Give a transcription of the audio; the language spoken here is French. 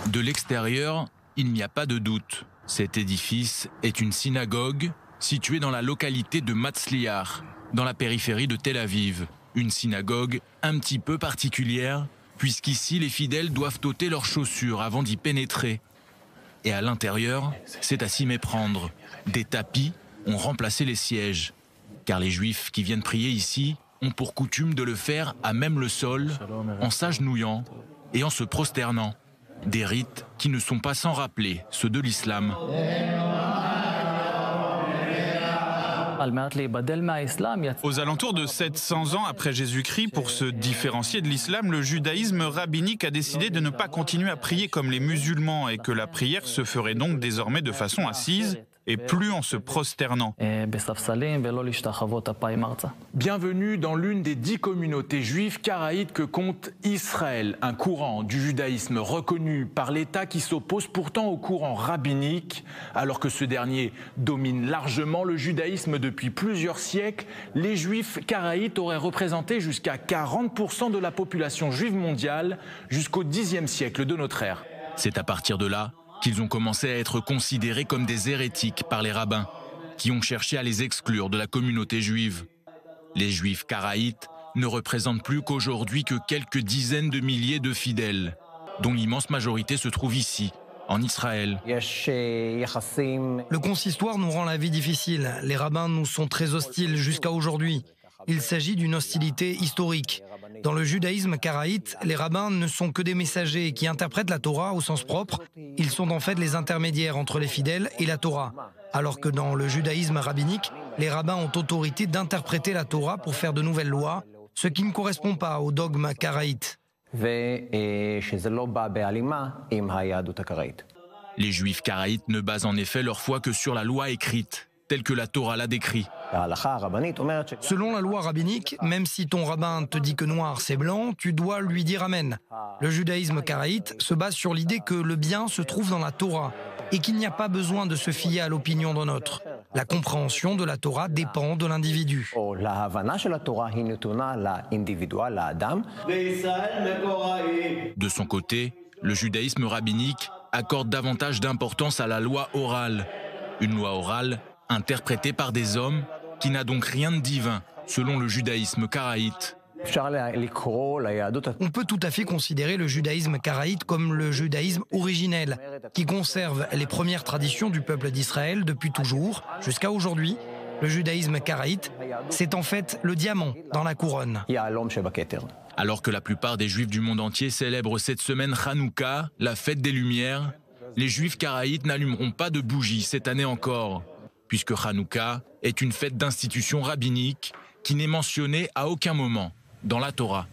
De l'extérieur, il n'y a pas de doute. Cet édifice est une synagogue située dans la localité de Matzliar, dans la périphérie de Tel Aviv. Une synagogue un petit peu particulière, puisqu'ici les fidèles doivent ôter leurs chaussures avant d'y pénétrer. Et à l'intérieur, c'est à s'y méprendre. Des tapis ont remplacé les sièges, car les Juifs qui viennent prier ici ont pour coutume de le faire à même le sol, en s'agenouillant et en se prosternant. Des rites qui ne sont pas sans rappeler ceux de l'islam. Aux alentours de 700 ans après Jésus-Christ, pour se différencier de l'islam, le judaïsme rabbinique a décidé de ne pas continuer à prier comme les musulmans et que la prière se ferait donc désormais de façon assise et plus en se prosternant. Bienvenue dans l'une des 10 communautés juives karaïtes que compte Israël, un courant du judaïsme reconnu par l'État qui s'oppose pourtant au courant rabbinique. Alors que ce dernier domine largement le judaïsme depuis plusieurs siècles, les juifs karaïtes auraient représenté jusqu'à 40% de la population juive mondiale jusqu'au Xe siècle de notre ère. C'est à partir de là qu'ils ont commencé à être considérés comme des hérétiques par les rabbins, qui ont cherché à les exclure de la communauté juive. Les juifs karaïtes ne représentent plus qu'aujourd'hui que quelques dizaines de milliers de fidèles, dont l'immense majorité se trouve ici, en Israël. Le consistoire nous rend la vie difficile. Les rabbins nous sont très hostiles jusqu'à aujourd'hui. Il s'agit d'une hostilité historique. Dans le judaïsme karaïte, les rabbins ne sont que des messagers qui interprètent la Torah au sens propre. Ils sont en fait les intermédiaires entre les fidèles et la Torah. Alors que dans le judaïsme rabbinique, les rabbins ont autorité d'interpréter la Torah pour faire de nouvelles lois, ce qui ne correspond pas au dogme karaïte. Les juifs karaïtes ne basent en effet leur foi que sur la loi écrite, telle que la Torah l'a décrit. Selon la loi rabbinique, même si ton rabbin te dit que noir c'est blanc, tu dois lui dire amen. Le judaïsme karaïte se base sur l'idée que le bien se trouve dans la Torah et qu'il n'y a pas besoin de se fier à l'opinion d'un autre. La compréhension de la Torah dépend de l'individu. De son côté, le judaïsme rabbinique accorde davantage d'importance à la loi orale. Une loi orale interprétée par des hommes qui n'a donc rien de divin, selon le judaïsme karaïte. On peut tout à fait considérer le judaïsme karaïte comme le judaïsme originel, qui conserve les premières traditions du peuple d'Israël depuis toujours, jusqu'à aujourd'hui. Le judaïsme karaïte, c'est en fait le diamant dans la couronne. Alors que la plupart des juifs du monde entier célèbrent cette semaine Hanouka, la fête des Lumières, les juifs karaïtes n'allumeront pas de bougies cette année encore, puisque Hanouka est une fête d'institution rabbinique qui n'est mentionnée à aucun moment dans la Torah.